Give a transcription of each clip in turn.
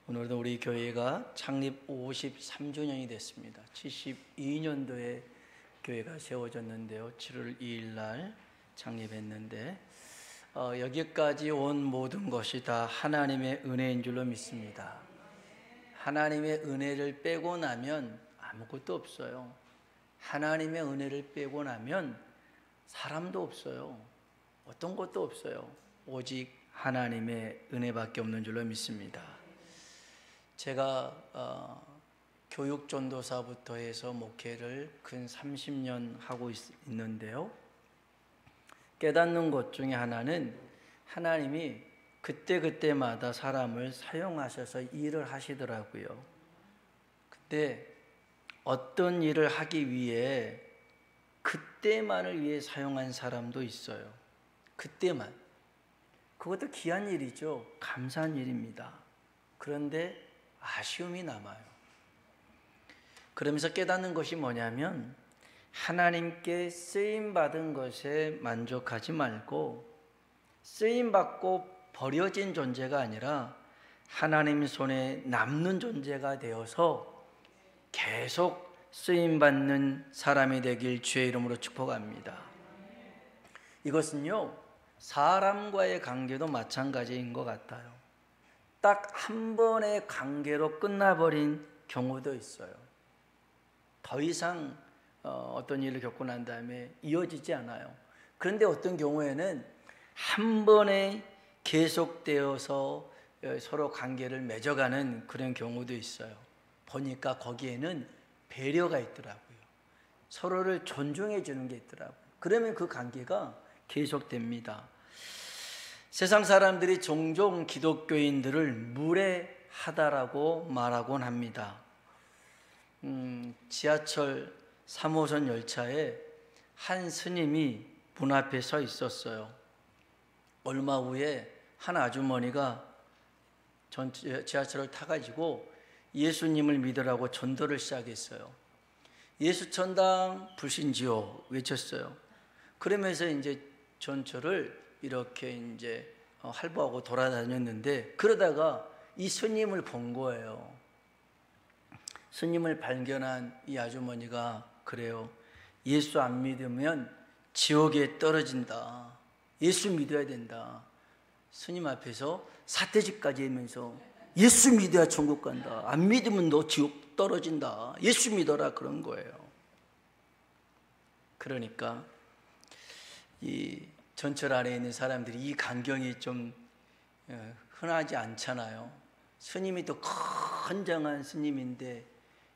오늘도 우리 교회가 창립 53주년이 됐습니다. 72년도에 교회가 세워졌는데요. 7월 2일 날 창립했는데 여기까지 온 모든 것이 다 하나님의 은혜인 줄로 믿습니다. 하나님의 은혜를 빼고 나면 아무것도 없어요. 하나님의 은혜를 빼고 나면 사람도 없어요. 어떤 것도 없어요. 오직 하나님의 은혜밖에 없는 줄로 믿습니다. 제가 교육전도사부터 해서 목회를 근 30년 하고 있는데요. 깨닫는 것 중에 하나는 하나님이 그때그때마다 사람을 사용하셔서 일을 하시더라고요. 근데 어떤 일을 하기 위해 그때만을 위해 사용한 사람도 있어요. 그때만. 그것도 귀한 일이죠. 감사한 일입니다. 그런데 아쉬움이 남아요. 그러면서 깨닫는 것이 뭐냐면 하나님께 쓰임받은 것에 만족하지 말고 쓰임받고 버려진 존재가 아니라 하나님 손에 남는 존재가 되어서 계속 쓰임받는 사람이 되길 주의 이름으로 축복합니다. 이것은요, 사람과의 관계도 마찬가지인 것 같아요. 딱 한 번의 관계로 끝나버린 경우도 있어요. 더 이상 어떤 일을 겪고 난 다음에 이어지지 않아요. 그런데 어떤 경우에는 한 번에 계속되어서 서로 관계를 맺어가는 그런 경우도 있어요. 보니까 거기에는 배려가 있더라고요. 서로를 존중해 주는 게 있더라고요. 그러면 그 관계가 계속됩니다. 세상 사람들이 종종 기독교인들을 무례하다라고 말하곤 합니다. 지하철 3호선 열차에 한 스님이 문 앞에 서 있었어요. 얼마 후에 한 아주머니가 지하철을 타가지고 예수님을 믿으라고 전도를 시작했어요. 예수 천당 불신지요 외쳤어요. 그러면서 이제 전철을 이렇게 이제 활보하고 돌아다녔는데 그러다가 이 스님을 본 거예요. 스님을 발견한 이 아주머니가 그래요. 예수 안 믿으면 지옥에 떨어진다. 예수 믿어야 된다. 스님 앞에서 사태질까지 하면서 예수 믿어야 천국 간다. 안 믿으면 너 지옥 떨어진다. 예수 믿어라 그런 거예요. 그러니까 이 전철 안에 있는 사람들이 이 광경이 좀 흔하지 않잖아요. 스님이 또 건장한 스님인데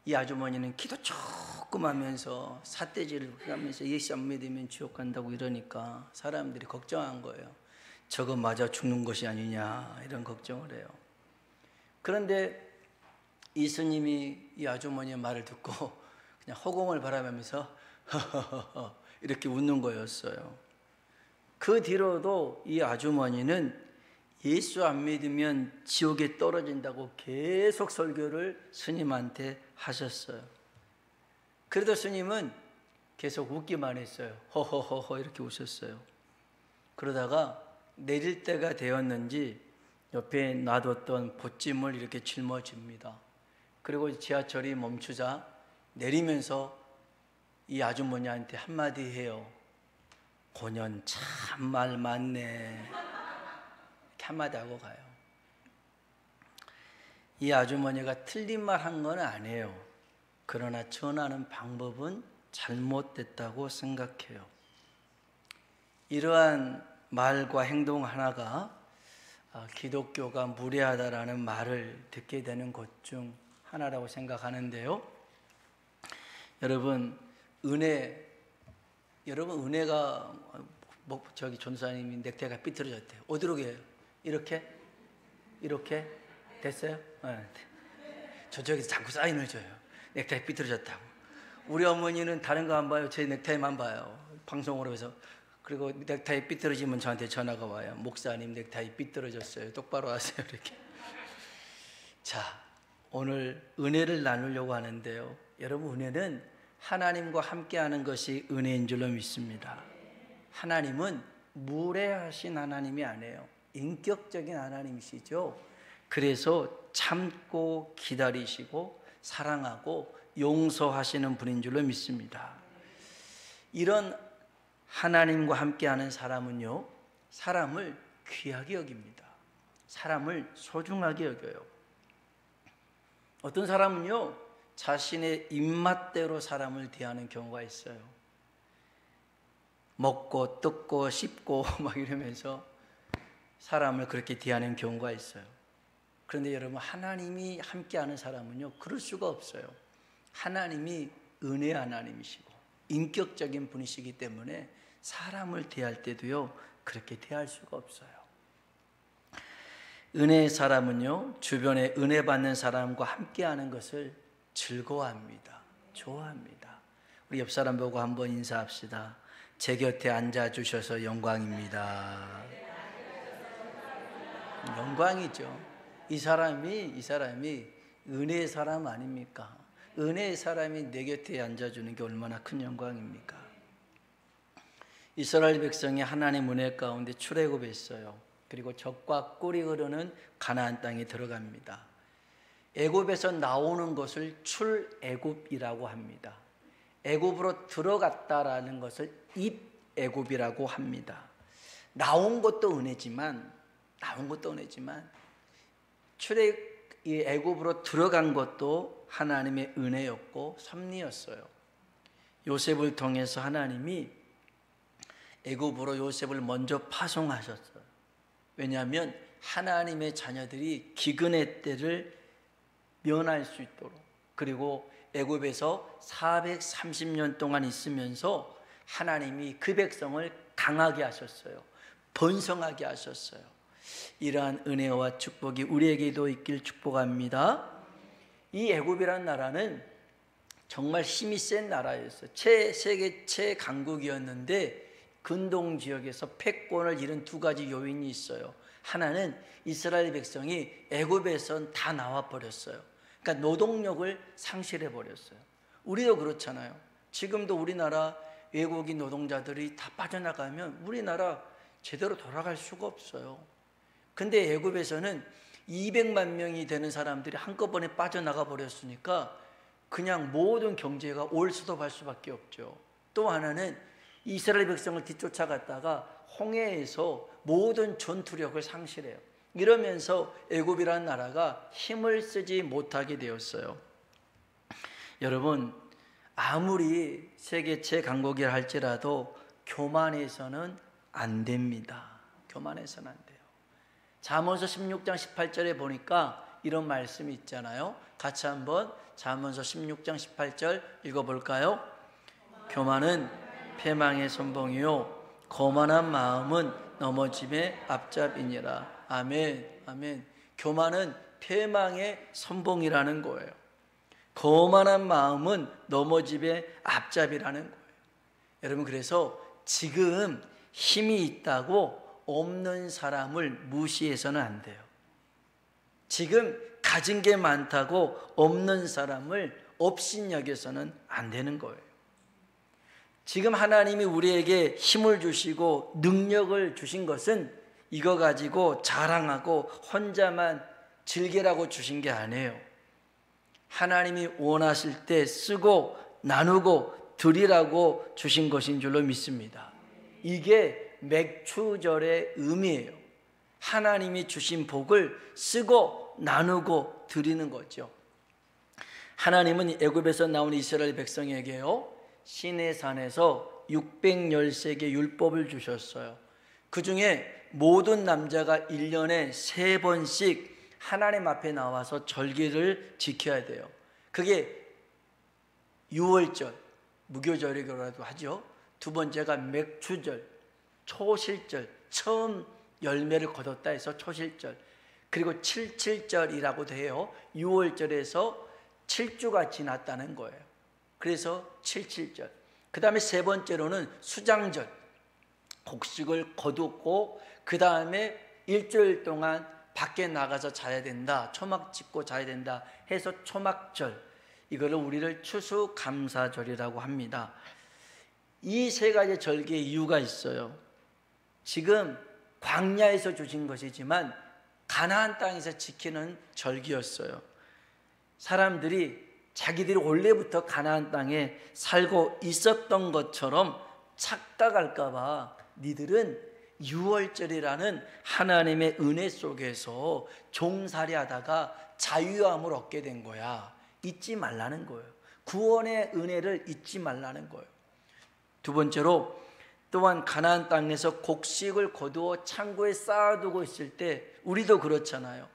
이 아주머니는 기도 조금 하면서 삿대질을 하면서 예수 안 믿으면 지옥 간다고 이러니까 사람들이 걱정한 거예요. 저거 맞아 죽는 것이 아니냐 이런 걱정을 해요. 그런데 이 스님이 이 아주머니의 말을 듣고 그냥 허공을 바라보면서 이렇게 웃는 거였어요. 그 뒤로도 이 아주머니는 예수 안 믿으면 지옥에 떨어진다고 계속 설교를 스님한테 하셨어요. 그래도 스님은 계속 웃기만 했어요. 허허허허 이렇게 웃었어요. 그러다가 내릴 때가 되었는지 옆에 놔뒀던 보찜을 이렇게 짊어집니다. 그리고 지하철이 멈추자 내리면서 이 아주머니한테 한마디 해요. 고년 참 말 많네. 이렇게 한마디 하고 가요. 이 아주머니가 틀린 말 한 건 아니에요. 그러나 전하는 방법은 잘못됐다고 생각해요. 이러한 말과 행동 하나가 기독교가 무례하다라는 말을 듣게 되는 것 중 하나라고 생각하는데요. 여러분 은혜가 저기 전사님이 넥타이가 삐뚤어졌대요. 어디로 해요? 이렇게 됐어요? 네. 저쪽에서 자꾸 사인을 줘요. 넥타이 삐뚤어졌다고. 우리 어머니는 다른 거 안 봐요. 제 넥타이만 봐요. 방송으로 해서. 그리고 넥타이 삐뚤어지면 저한테 전화가 와요. 목사님 넥타이 삐뚤어졌어요. 똑바로 하세요. 이렇게. 자, 오늘 은혜를 나누려고 하는데요. 여러분 은혜는 하나님과 함께하는 것이 은혜인 줄로 믿습니다. 하나님은 무례하신 하나님이 아니에요. 인격적인 하나님이시죠. 그래서 참고 기다리시고 사랑하고 용서하시는 분인 줄로 믿습니다. 이런 하나님과 함께하는 사람은요, 사람을 귀하게 여깁니다. 사람을 소중하게 여겨요. 어떤 사람은요, 자신의 입맛대로 사람을 대하는 경우가 있어요. 먹고 뜯고 씹고 막 이러면서 사람을 그렇게 대하는 경우가 있어요. 그런데 여러분, 하나님이 함께하는 사람은요, 그럴 수가 없어요. 하나님이 은혜 하나님이시고 인격적인 분이시기 때문에 사람을 대할 때도요, 그렇게 대할 수가 없어요. 은혜의 사람은요, 주변에 은혜 받는 사람과 함께하는 것을 즐거워합니다. 좋아합니다. 우리 옆 사람 보고 한번 인사합시다. 제 곁에 앉아주셔서 영광입니다. 영광이죠. 이 사람이 은혜의 사람 아닙니까? 은혜의 사람이 내 곁에 앉아주는 게 얼마나 큰 영광입니까? 이스라엘 백성이 하나님 은혜 가운데 출애굽했어요. 그리고 적과 꿀이 흐르는 가나안 땅에 들어갑니다. 애굽에서 나오는 것을 출애굽이라고 합니다. 애굽으로 들어갔다라는 것을 입애굽이라고 합니다. 나온 것도 은혜지만 이 애굽으로 들어간 것도 하나님의 은혜였고 섭리였어요. 요셉을 통해서 하나님이 애굽으로 요셉을 먼저 파송하셨어요. 왜냐하면 하나님의 자녀들이 기근의 때를 면할 수 있도록, 그리고 애굽에서 430년 동안 있으면서 하나님이 그 백성을 강하게 하셨어요. 번성하게 하셨어요. 이러한 은혜와 축복이 우리에게도 있길 축복합니다. 이 애굽이라는 나라는 정말 힘이 센 나라였어요. 세계 최강국이었는데 근동 지역에서 패권을 잃은 두 가지 요인이 있어요. 하나는 이스라엘 백성이 애굽에선 다 나와 버렸어요. 그러니까 노동력을 상실해 버렸어요. 우리도 그렇잖아요. 지금도 우리나라 외국인 노동자들이 다 빠져나가면 우리나라 제대로 돌아갈 수가 없어요. 근데 애굽에서는 200만 명이 되는 사람들이 한꺼번에 빠져나가 버렸으니까 그냥 모든 경제가 올수도할 수밖에 없죠. 또 하나는 이스라엘 백성을 뒤쫓아갔다가 홍해에서 모든 전투력을 상실해요. 이러면서 애굽이라는 나라가 힘을 쓰지 못하게 되었어요. 여러분, 아무리 세계 최강국이라 할지라도 교만해서는 안 됩니다. 교만해서는 안 돼요. 잠언서 16장 18절에 보니까 이런 말씀이 있잖아요. 같이 한번 잠언서 16장 18절 읽어볼까요? 교만은 패망의 선봉이요 거만한 마음은 넘어짐의 앞잡이니라. 아멘, 아멘. 교만은 패망의 선봉이라는 거예요. 거만한 마음은 넘어짐의 앞잡이라는 거예요. 여러분, 그래서 지금 힘이 있다고 없는 사람을 무시해서는 안 돼요. 지금 가진 게 많다고 없는 사람을 업신여겨서는 안 되는 거예요. 지금 하나님이 우리에게 힘을 주시고 능력을 주신 것은 이거 가지고 자랑하고 혼자만 즐기라고 주신 게 아니에요. 하나님이 원하실 때 쓰고 나누고 드리라고 주신 것인 줄로 믿습니다. 이게 맥추절의 의미예요. 하나님이 주신 복을 쓰고 나누고 드리는 거죠. 하나님은 애굽에서 나온 이스라엘 백성에게요, 시내산에서 613개 율법을 주셨어요. 그 중에 모든 남자가 1년에 3번씩 하나님 앞에 나와서 절기를 지켜야 돼요. 그게 유월절, 무교절이라고 하죠. 두 번째가 맥추절, 초실절, 처음 열매를 거뒀다 해서 초실절. 그리고 77절이라고도 해요. 6월절에서 7주가 지났다는 거예요. 그래서 77절. 그 다음에 세 번째로는 수장절, 곡식을 거두고 그 다음에 일주일 동안 밖에 나가서 자야 된다, 초막 짓고 자야 된다 해서 초막절. 이거를 우리를 추수감사절이라고 합니다. 이 세 가지 절기의 이유가 있어요. 지금 광야에서 주신 것이지만 가나안 땅에서 지키는 절기였어요. 사람들이 자기들이 원래부터 가나안 땅에 살고 있었던 것처럼 착각할까 봐 니들은 유월절이라는 하나님의 은혜 속에서 종살이 하다가 자유함을 얻게 된 거야. 잊지 말라는 거예요. 구원의 은혜를 잊지 말라는 거예요. 두 번째로 또한 가나안 땅에서 곡식을 거두어 창고에 쌓아두고 있을 때 우리도 그렇잖아요.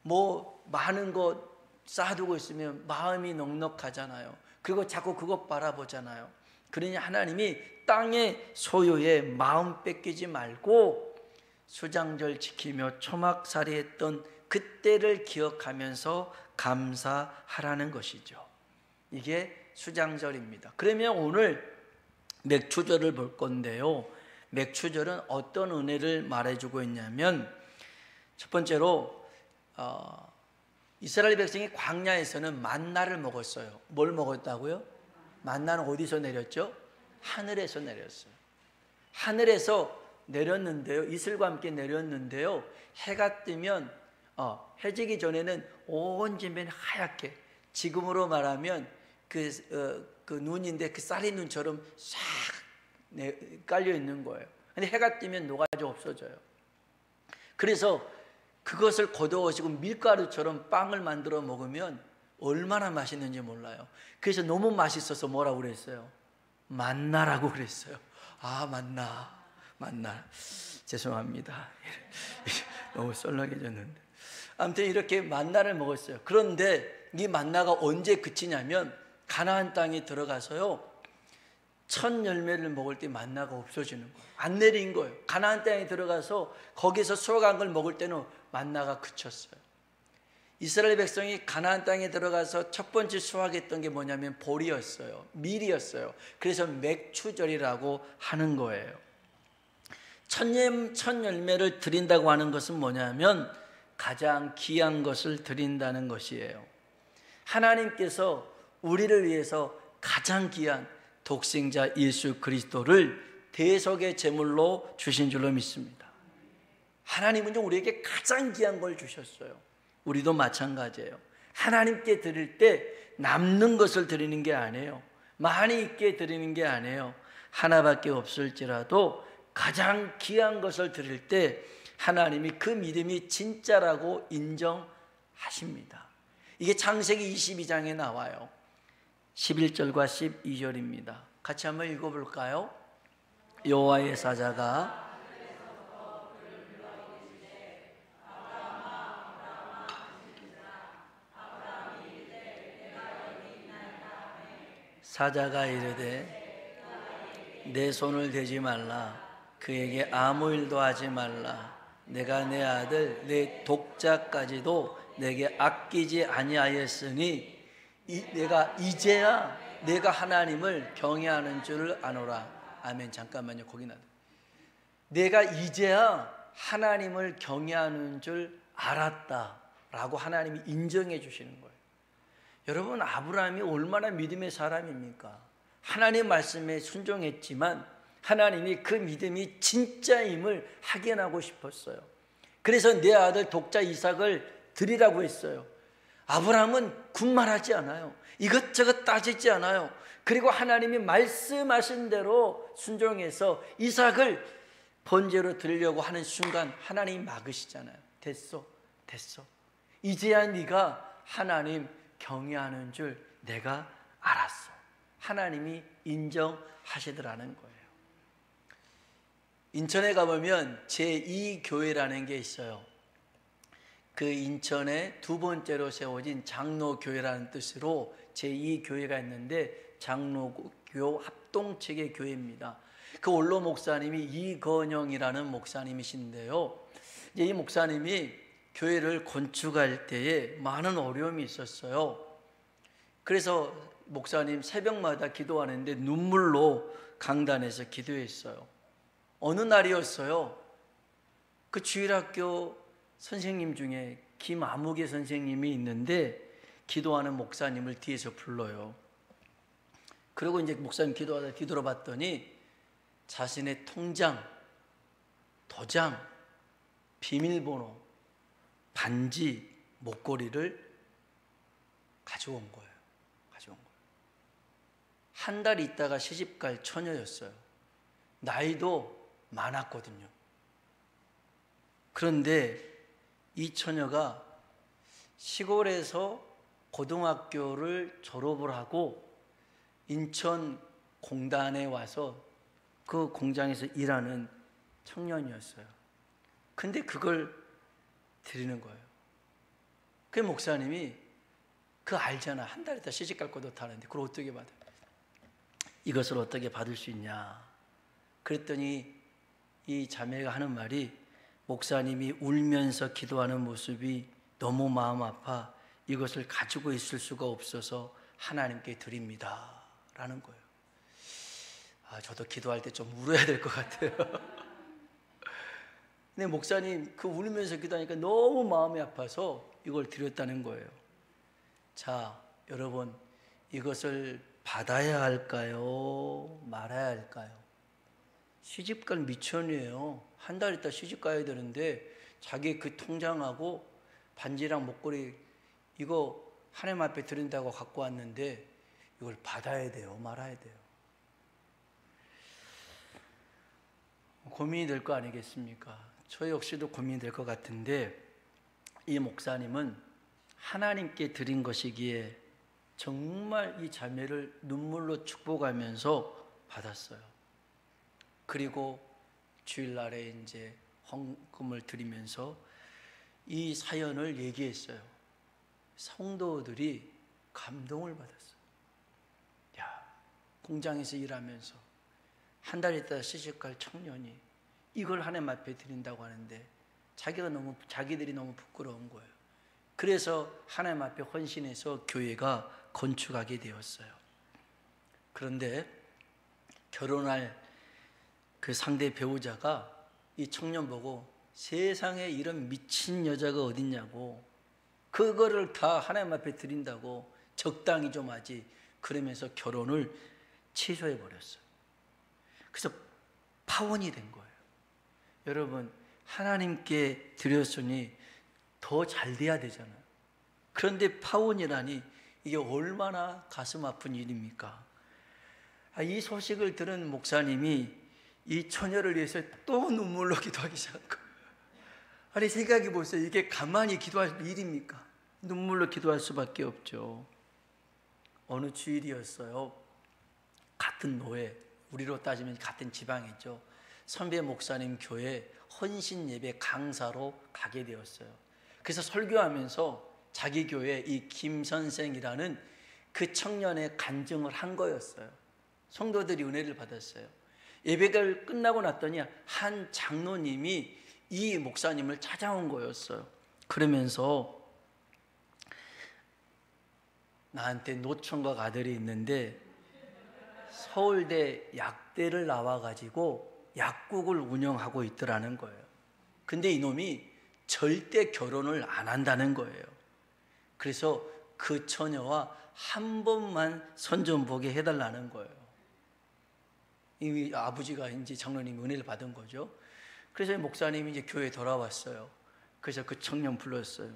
뭐 많은 것 쌓아두고 있으면 마음이 넉넉하잖아요. 그리고 자꾸 그것 바라보잖아요. 그러니 하나님이 땅의 소유에 마음 뺏기지 말고 수장절 지키며 초막살이 했던 그때를 기억하면서 감사하라는 것이죠. 이게 수장절입니다. 그러면 오늘 맥추절을 볼 건데요. 맥추절은 어떤 은혜를 말해주고 있냐면 첫 번째로 이스라엘 백성이 광야에서는 만나를 먹었어요. 뭘 먹었다고요? 만나는 어디서 내렸죠? 하늘에서 내렸어요. 하늘에서 내렸는데요. 이슬과 함께 내렸는데요. 해가 뜨면 해지기 전에는 온 지면이 하얗게, 지금으로 말하면 그 눈인데 그 쌀이 눈처럼 싹 깔려 있는 거예요. 근데 해가 뜨면 녹아져 없어져요. 그래서 그것을 걷어오시고 밀가루처럼 빵을 만들어 먹으면 얼마나 맛있는지 몰라요. 그래서 너무 맛있어서 뭐라고 그랬어요? 만나라고 그랬어요. 아, 만나. 죄송합니다. 너무 썰렁해졌는데. 아무튼 이렇게 만나를 먹었어요. 그런데 이 만나가 언제 그치냐면 가나안 땅에 들어가서요, 첫 열매를 먹을 때 만나가 없어지는 거예요. 안 내린 거예요. 가나안 땅에 들어가서 거기서 수확한 걸 먹을 때는 만나가 그쳤어요. 이스라엘 백성이 가나안 땅에 들어가서 첫 번째 수확했던 게 뭐냐면 보리였어요. 밀이었어요. 그래서 맥추절이라고 하는 거예요. 첫 열매를 드린다고 하는 것은 뭐냐면 가장 귀한 것을 드린다는 것이에요. 하나님께서 우리를 위해서 가장 귀한 독생자 예수 그리스도를 대속의 제물로 주신 줄로 믿습니다. 하나님은 우리에게 가장 귀한 걸 주셨어요. 우리도 마찬가지예요. 하나님께 드릴 때 남는 것을 드리는 게 아니에요. 많이 있게 드리는 게 아니에요. 하나밖에 없을지라도 가장 귀한 것을 드릴 때 하나님이 그 믿음이 진짜라고 인정하십니다. 이게 창세기 22장에 나와요. 11절과 12절입니다. 같이 한번 읽어볼까요? 여호와의 사자가 이르되 내 손을 대지 말라. 그에게 아무 일도 하지 말라. 내가 내 아들 내 독자까지도 내게 아끼지 아니하였으니 내가 이제야 내가 하나님을 경외하는 줄을 아노라. 아멘. 잠깐만요. 거기 놔둬. 내가 이제야 하나님을 경외하는 줄 알았다라고 하나님이 인정해 주시는 거예요. 여러분, 아브라함이 얼마나 믿음의 사람입니까? 하나님 말씀에 순종했지만 하나님이 그 믿음이 진짜임을 확인하고 싶었어요. 그래서 내 아들 독자 이삭을 드리라고 했어요. 아브라함은 군말하지 않아요. 이것저것 따지지 않아요. 그리고 하나님이 말씀하신 대로 순종해서 이삭을 번제로 드리려고 하는 순간 하나님이 막으시잖아요. 됐어. 이제야 네가 하나님 경외하는 줄 내가 알았어. 하나님이 인정하시더라는 거예요. 인천에 가보면 제2교회라는 게 있어요. 그 인천에 두 번째로 세워진 장로교회라는 뜻으로 제2교회가 있는데 장로교 합동체계 교회입니다. 그 원로 목사님이 이건영이라는 목사님이신데요. 이제 이 목사님이 교회를 건축할 때에 많은 어려움이 있었어요. 그래서 목사님 새벽마다 기도하는데 눈물로 강단에서 기도했어요. 어느 날이었어요. 그 주일학교 선생님 중에 김아무개 선생님이 있는데 기도하는 목사님을 뒤에서 불러요. 그리고 이제 목사님 기도하다 뒤돌아봤더니 자신의 통장, 도장, 비밀번호 반지, 목걸이를 가져온 거예요. 한 달 있다가 시집갈 처녀였어요. 나이도 많았거든요. 그런데 이 처녀가 시골에서 고등학교를 졸업을 하고 인천 공단에 와서 그 공장에서 일하는 청년이었어요. 근데 그걸 드리는 거예요. 그 목사님이 그거 알잖아. 한 달 있다 시집갈 것도 다른데 그걸 어떻게 받아? 이것을 어떻게 받을 수 있냐? 그랬더니 이 자매가 하는 말이, 목사님이 울면서 기도하는 모습이 너무 마음 아파 이것을 가지고 있을 수가 없어서 하나님께 드립니다 라는 거예요. 저도 기도할 때 좀 울어야 될 것 같아요. 근데 목사님 그 울면서 기도하니까 너무 마음이 아파서 이걸 드렸다는 거예요. 자, 여러분, 이것을 받아야 할까요? 말아야 할까요? 시집갈 미천이에요. 한 달 있다 시집 가야 되는데 자기 그 통장하고 반지랑 목걸이 이거 하나님 앞에 드린다고 갖고 왔는데 이걸 받아야 돼요? 말아야 돼요? 고민이 될 거 아니겠습니까? 저 역시도 고민이 될 것 같은데, 이 목사님은 하나님께 드린 것이기에 정말 이 자매를 눈물로 축복하면서 받았어요. 그리고 주일날에 이제 헌금을 드리면서 이 사연을 얘기했어요. 성도들이 감동을 받았어요. 야, 공장에서 일하면서 한 달 있다 시집갈 청년이 이걸 하나님 앞에 드린다고 하는데 자기들이 너무 부끄러운 거예요. 그래서 하나님 앞에 헌신해서 교회가 건축하게 되었어요. 그런데 결혼할 그 상대 배우자가 이 청년 보고 세상에 이런 미친 여자가 어딨냐고, 그거를 다 하나님 앞에 드린다고 적당히 좀 하지, 그러면서 결혼을 취소해 버렸어요. 그래서 파혼이 된 거예요. 여러분, 하나님께 드렸으니 더 잘 돼야 되잖아요. 그런데 파혼이라니 이게 얼마나 가슴 아픈 일입니까? 이 소식을 들은 목사님이 이 처녀를 위해서 또 눈물로 기도하기 시작한 거예요. 아니, 생각해 보세요. 이게 가만히 기도할 일입니까? 눈물로 기도할 수밖에 없죠. 어느 주일이었어요. 같은 노예, 우리로 따지면 같은 지방이죠. 선배 목사님 교회 헌신 예배 강사로 가게 되었어요. 그래서 설교하면서 자기 교회 이 김 선생이라는 그 청년의 간증을 한 거였어요. 성도들이 은혜를 받았어요. 예배가 끝나고 났더니 한 장로님이 이 목사님을 찾아온 거였어요. 그러면서 나한테 노총각 아들이 있는데 서울대 약대를 나와가지고 약국을 운영하고 있더라는 거예요. 근데 이놈이 절대 결혼을 안 한다는 거예요. 그래서 그 처녀와 한 번만 선전보게 해달라는 거예요. 이 아버지가 이제 장로님 은혜를 받은 거죠. 그래서 목사님이 이제 교회에 돌아왔어요. 그래서 그 청년 불렀어요.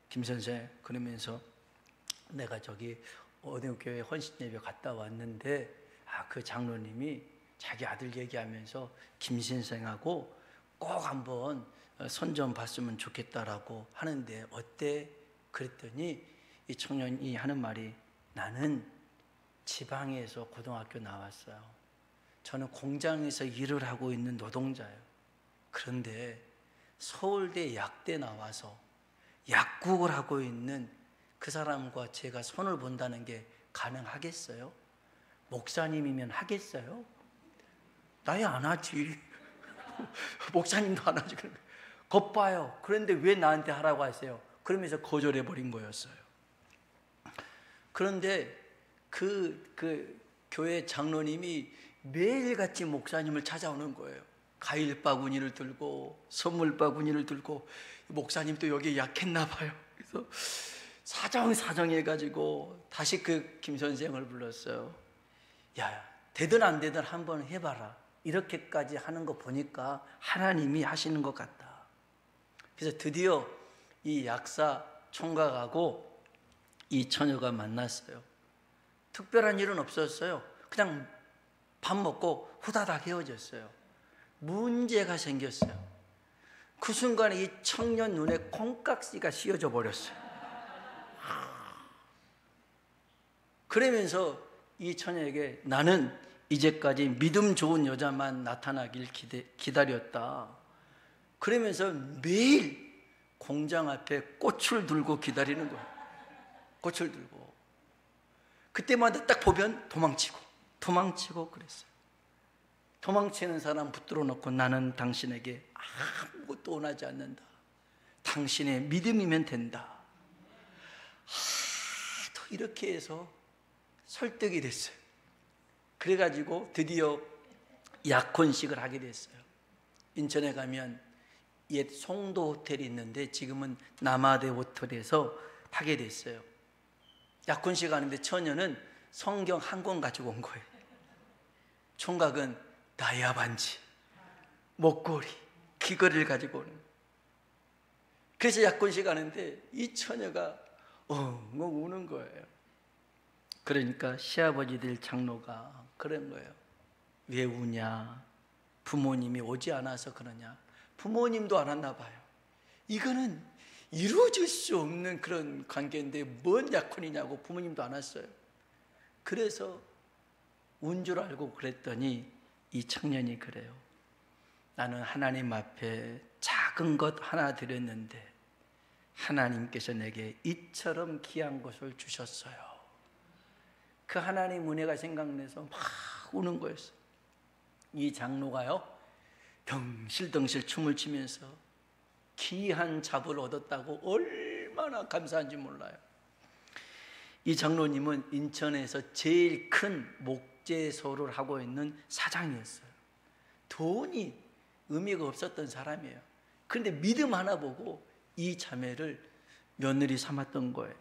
김 선생, 그러면서 내가 저기 어느 교회 헌신 예배 갔다 왔는데 그 장로님이 자기 아들 얘기하면서 김 선생하고 꼭 한번 선전 봤으면 좋겠다라고 하는데 어때? 그랬더니 이 청년이 하는 말이, 나는 지방에서 고등학교 나왔어요. 저는 공장에서 일을 하고 있는 노동자예요. 그런데 서울대 약대 나와서 약국을 하고 있는 그 사람과 제가 손을 본다는 게 가능하겠어요? 목사님이면 하겠어요? 나야 안 하지. 목사님도 안 하지. 겁봐요. 그런데 왜 나한테 하라고 하세요? 그러면서 거절해 버린 거였어요. 그런데 그 교회 장로님이 매일같이 목사님을 찾아오는 거예요. 과일 바구니를 들고 선물 바구니를 들고, 목사님도 여기에 약했나 봐요. 그래서 사정해가지고 다시 그 김 선생을 불렀어요. 야, 되든 안 되든 한번 해봐라. 이렇게까지 하는 거 보니까 하나님이 하시는 것 같다. 그래서 드디어 이 약사 총각하고 이 처녀가 만났어요. 특별한 일은 없었어요. 그냥 밥 먹고 후다닥 헤어졌어요. 문제가 생겼어요. 그 순간에 이 청년 눈에 콩깍지가 씌워져 버렸어요. 그러면서 이 처녀에게 나는 이제까지 믿음 좋은 여자만 나타나길 기다렸다. 그러면서 매일 공장 앞에 꽃을 들고 기다리는 거예요. 꽃을 들고. 그때마다 딱 보면 도망치고 그랬어요. 도망치는 사람 붙들어 놓고 나는 당신에게 아무것도 원하지 않는다. 당신의 믿음이면 된다. 또 이렇게 해서 설득이 됐어요. 그래가지고 드디어 약혼식을 하게 됐어요. 인천에 가면 옛 송도 호텔이 있는데 지금은 남아대 호텔에서 하게 됐어요. 약혼식 하는데 처녀는 성경 한 권 가지고 온 거예요. 총각은 다이아 반지, 목걸이, 귀걸이를 가지고 오는 거예요. 그래서 약혼식 하는데 이 처녀가 엉엉 우는 거예요. 그러니까 시아버지들 장로가 그런 거예요. 왜 우냐? 부모님이 오지 않아서 그러냐? 부모님도 안 왔나 봐요. 이거는 이루어질 수 없는 그런 관계인데 뭔 약혼이냐고 부모님도 안 왔어요. 그래서 운 줄 알고 그랬더니 이 청년이 그래요. 나는 하나님 앞에 작은 것 하나 드렸는데 하나님께서 내게 이처럼 귀한 것을 주셨어요. 그 하나님 은혜가 생각나서 막 우는 거였어요. 이 장로가요 덩실덩실 춤을 추면서 귀한 잡을 얻었다고 얼마나 감사한지 몰라요. 이 장로님은 인천에서 제일 큰 목재소를 하고 있는 사장이었어요. 돈이 의미가 없었던 사람이에요. 그런데 믿음 하나 보고 이 자매를 며느리 삼았던 거예요.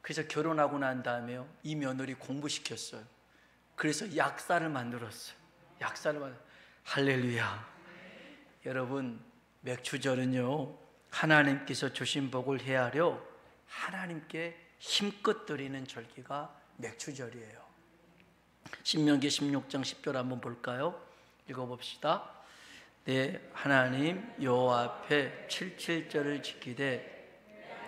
그래서 결혼하고 난 다음에요 이 며느리 공부시켰어요. 그래서 약사를 만들었어요. 할렐루야. 여러분 맥추절은요 하나님께서 주신 복을 헤아려 하나님께 힘껏 드리는 절기가 맥추절이에요. 신명기 16장 10절 한번 볼까요? 읽어봅시다. 내 하나님 여호와 앞에 77절을 지키되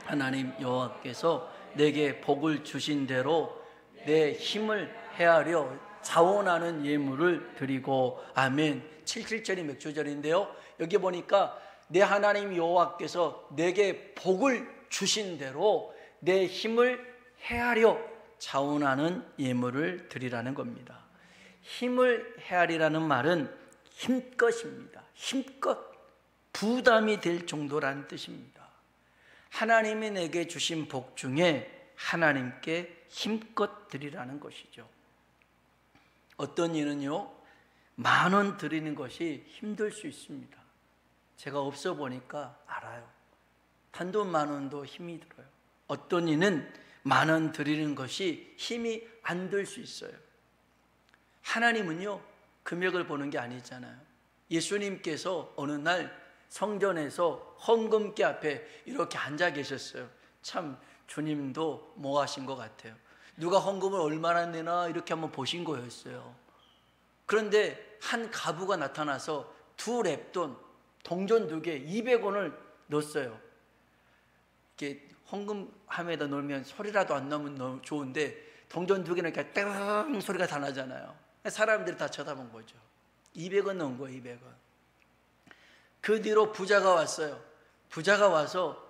하나님 여호와께서 내게 복을 주신 대로 내 힘을 헤아려 자원하는 예물을 드리고 아멘. 77절이 맥주절인데요 여기 보니까 내 하나님 여호와께서 내게 복을 주신 대로 내 힘을 헤아려 자원하는 예물을 드리라는 겁니다. 힘을 헤아리라는 말은 힘껏입니다. 힘껏 부담이 될 정도라는 뜻입니다. 하나님이 내게 주신 복 중에 하나님께 힘껏 드리라는 것이죠. 어떤 이는요 10,000원 드리는 것이 힘들 수 있습니다. 제가 없어 보니까 알아요. 단돈 10,000원도 힘이 들어요. 어떤 이는 10,000원 드리는 것이 힘이 안 들 수 있어요. 하나님은요 금액을 보는 게 아니잖아요. 예수님께서 어느 날 성전에서 헌금기 앞에 이렇게 앉아 계셨어요. 참 주님도 뭐 하신 것 같아요. 누가 헌금을 얼마나 내나 이렇게 한번 보신 거였어요. 그런데 한 가부가 나타나서 2랩돈 동전 2개 200원을 넣었어요. 이렇게 헌금함에다 넣으면 소리라도 안 나면 좋은데 동전 2개는 이렇게 땡 소리가 다 나잖아요. 사람들이 다 쳐다본 거죠. 200원 넣은 거예요. 200원. 그 뒤로 부자가 왔어요. 부자가 와서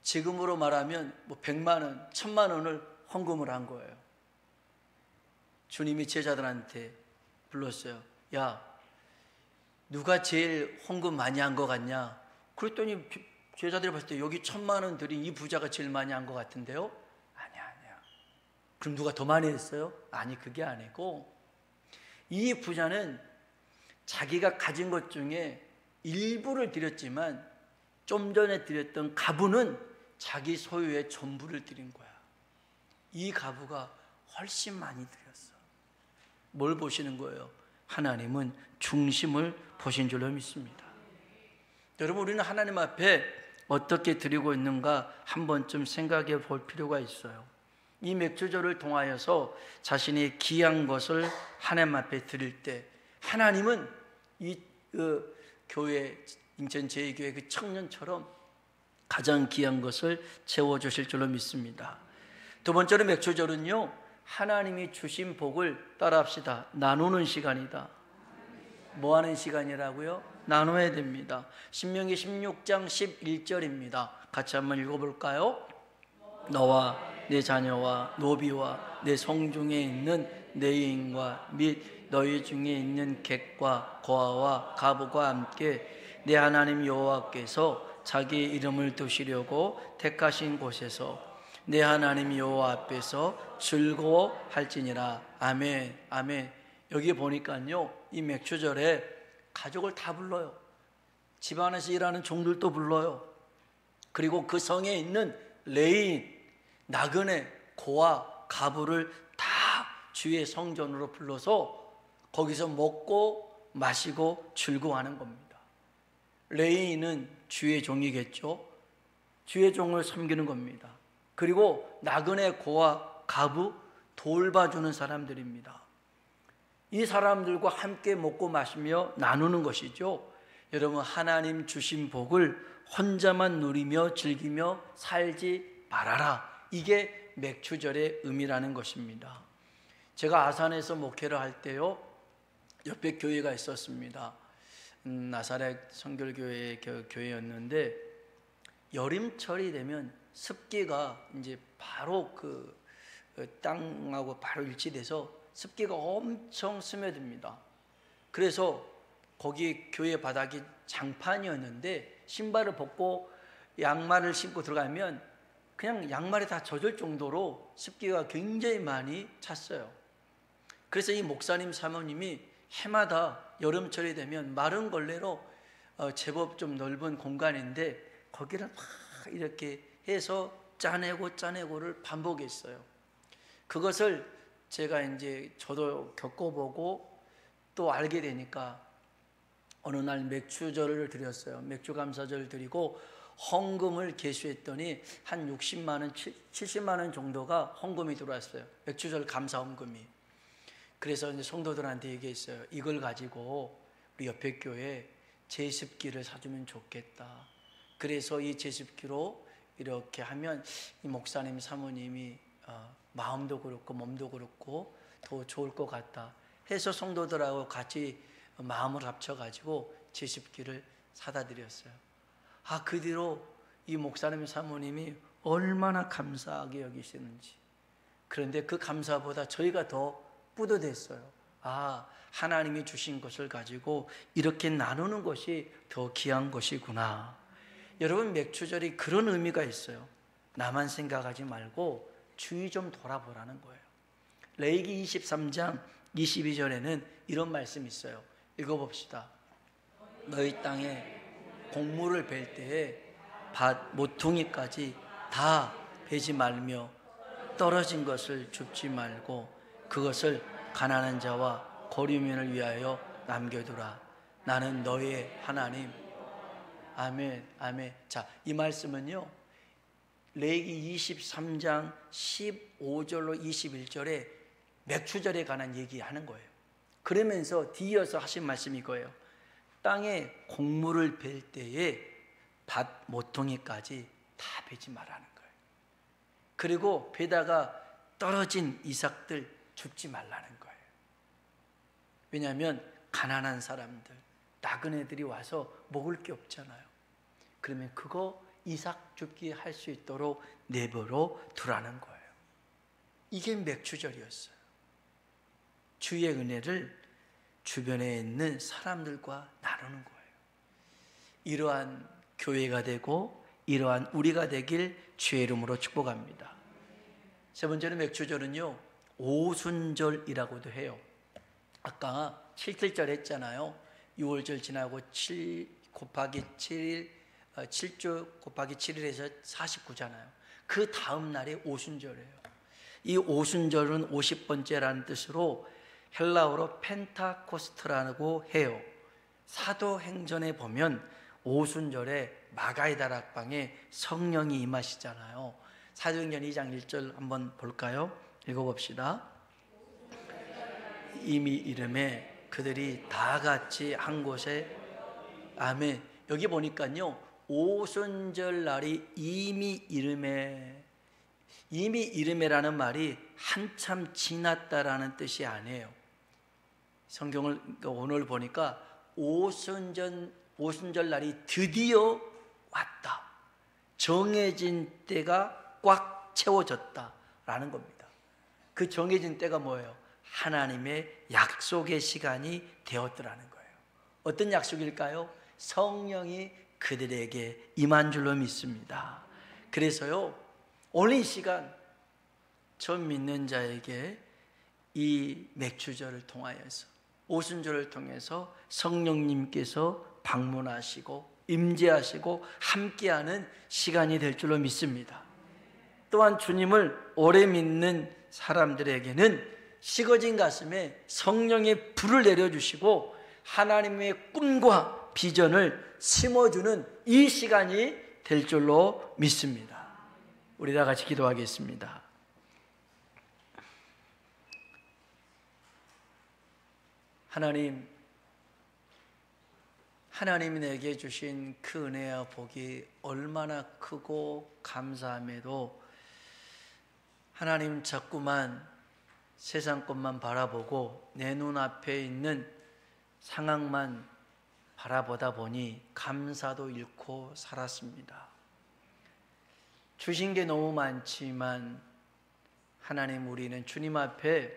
지금으로 말하면 뭐 100만 원, 1000만 원을 헌금을 한 거예요. 주님이 제자들한테 불렀어요. 야, 누가 제일 헌금 많이 한 것 같냐? 그랬더니 제자들이 봤을 때 여기 1000만 원 드린 이 부자가 제일 많이 한 것 같은데요? 아니야. 그럼 누가 더 많이 했어요? 아니, 그게 아니고 이 부자는 자기가 가진 것 중에 일부를 드렸지만 좀 전에 드렸던 가부는 자기 소유의 전부를 드린 거야. 이 가부가 훨씬 많이 드렸어. 뭘 보시는 거예요? 하나님은 중심을 보신 줄로 믿습니다. 여러분, 우리는 하나님 앞에 어떻게 드리고 있는가 한 번쯤 생각해 볼 필요가 있어요. 이 맥주절을 통하여서 자신이 귀한 것을 하나님 앞에 드릴 때 하나님은 이 교회, 인천 제2교회 그 청년처럼 가장 귀한 것을 채워주실 줄로 믿습니다. 두 번째로 맥주절은요, 하나님이 주신 복을 따라합시다. 나누는 시간이다. 뭐 하는 시간이라고요? 나눠야 됩니다. 신명기 16장 11절입니다. 같이 한번 읽어볼까요? 너와 내 자녀와 노비와 내 성중에 있는 내 여인과 및 너희 중에 있는 객과 고아와 가부가 함께 내 하나님 여호와께서 자기 이름을 두시려고 택하신 곳에서 내 하나님 여호와 앞에서 즐거워할지니라. 아멘, 아멘. 여기 보니까요, 이 맥주절에 가족을 다 불러요. 집안에서 일하는 종들도 불러요. 그리고 그 성에 있는 레위인, 나그네, 고아, 가부를 다 주의 성전으로 불러서 거기서 먹고 마시고 즐거워하는 겁니다. 레위인은 주의 종이겠죠. 주의 종을 섬기는 겁니다. 그리고 나그네, 고아, 가부 돌봐주는 사람들입니다. 이 사람들과 함께 먹고 마시며 나누는 것이죠. 여러분, 하나님 주신 복을 혼자만 누리며 즐기며 살지 말아라. 이게 맥주절의 의미라는 것입니다. 제가 아산에서 목회를 할 때요, 옆에 교회가 있었습니다. 나사렛 성결교회의 교회였는데 여름철이 되면 습기가 이제 바로 그 땅하고 바로 일치돼서 습기가 엄청 스며듭니다. 그래서 거기 교회 바닥이 장판이었는데 신발을 벗고 양말을 신고 들어가면 그냥 양말이 다 젖을 정도로 습기가 굉장히 많이 찼어요. 그래서 이 목사님 사모님이 해마다 여름철이 되면 마른 걸레로 제법 좀 넓은 공간인데 거기를 막 이렇게 해서 짜내고를 반복했어요. 그것을 제가 이제 저도 겪어보고 또 알게 되니까 어느 날 맥주절을 드렸어요. 맥주 감사절을 드리고 헌금을 계수했더니 한 60만 원, 70만 원 정도가 헌금이 들어왔어요. 맥주절 감사 헌금이. 그래서 이제 성도들한테 얘기했어요. 이걸 가지고 우리 옆에 교회 제습기를 사주면 좋겠다. 그래서 이 제습기로 이렇게 하면 이 목사님 사모님이 마음도 그렇고 몸도 그렇고 더 좋을 것 같다 해서 성도들하고 같이 마음을 합쳐가지고 제습기를 사다 드렸어요. 그 뒤로 이 목사님 사모님이 얼마나 감사하게 여기시는지. 그런데 그 감사보다 저희가 더 뿌듯했어요. 하나님이 주신 것을 가지고 이렇게 나누는 것이 더 귀한 것이구나. 여러분, 맥주절이 그런 의미가 있어요. 나만 생각하지 말고 주위 좀 돌아보라는 거예요. 레위기 23장 22절에는 이런 말씀이 있어요. 읽어봅시다. 너희 땅에 곡물을 벨 때에 밭 모퉁이까지 다 베지 말며 떨어진 것을 줍지 말고 그것을 가난한 자와 거류민을 위하여 남겨두라. 나는 너의 하나님. 아멘, 아멘. 자, 이 말씀은요, 레위기 23장 15절로 21절에 맥주절에 관한 얘기하는 거예요. 그러면서 뒤이어서 하신 말씀이 이거예요. 땅에 곡물을 벨 때에 밭 모퉁이까지 다 베지 말라는 거예요. 그리고 베다가 떨어진 이삭들 줍지 말라는 거예요. 왜냐하면 가난한 사람들, 나그네들이 와서 먹을 게 없잖아요. 그러면 그거 이삭 줍기 할 수 있도록 내버려 두라는 거예요. 이게 맥주절이었어요. 주의 은혜를 주변에 있는 사람들과 나누는 거예요. 이러한 교회가 되고 이러한 우리가 되길 주의 이름으로 축복합니다. 세 번째는 맥주절은요, 오순절이라고도 해요. 아까 7절 했잖아요. 6월절 지나고 7 곱하기 7일, 7주 곱하기 7일에서 49잖아요. 그 다음 날이 오순절이에요. 이 오순절은 50번째라는 뜻으로 헬라어로 펜타코스트라고 해요. 사도행전에 보면 오순절에 마가의 다락방에 성령이 임하시잖아요. 사도행전 2장 1절 한번 볼까요? 읽어봅시다. 이미 이름에 그들이 다 같이 한 곳에, 아멘. 여기 보니까요, 오순절 날이 이미 이름에라는 말이 한참 지났다라는 뜻이 아니에요. 성경을 오늘 보니까 오순절 날이 드디어 왔다, 정해진 때가 꽉 채워졌다라는 겁니다. 그 정해진 때가 뭐예요? 하나님의 약속의 시간이 되었더라는 거예요. 어떤 약속일까요? 성령이 그들에게 임한 줄로 믿습니다. 그래서요, 오늘 이 시간 처음 믿는 자에게 이 맥주절을 통하여서, 오순절을 통해서 성령님께서 방문하시고 임재하시고 함께하는 시간이 될 줄로 믿습니다. 또한 주님을 오래 믿는 사람들에게는 식어진 가슴에 성령의 불을 내려주시고 하나님의 꿈과 비전을 심어주는 이 시간이 될 줄로 믿습니다. 우리 다 같이 기도하겠습니다. 하나님이 내게 주신 그 은혜와 복이 얼마나 크고 감사함에도 하나님 자꾸만 세상 것만 바라보고 내 눈앞에 있는 상황만 바라보다 보니 감사도 잃고 살았습니다. 주신 게 너무 많지만 하나님, 우리는 주님 앞에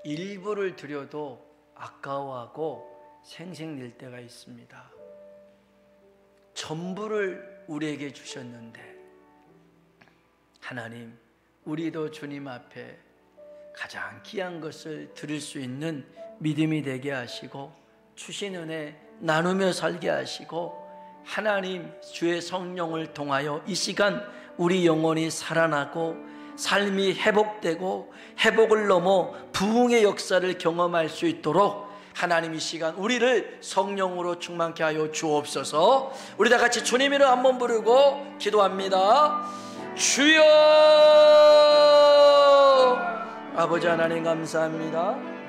일부를 드려도 아까워하고 생색낼 때가 있습니다. 전부를 우리에게 주셨는데 하나님, 우리도 주님 앞에 가장 귀한 것을 드릴 수 있는 믿음이 되게 하시고 주신 은혜 나누며 살게 하시고 하나님 주의 성령을 통하여 이 시간 우리 영혼이 살아나고 삶이 회복되고 회복을 넘어 부흥의 역사를 경험할 수 있도록 하나님 이 시간 우리를 성령으로 충만케 하여 주옵소서. 우리 다 같이 주님 이름 한번 부르고 기도합니다. 주여, 아버지 하나님 감사합니다.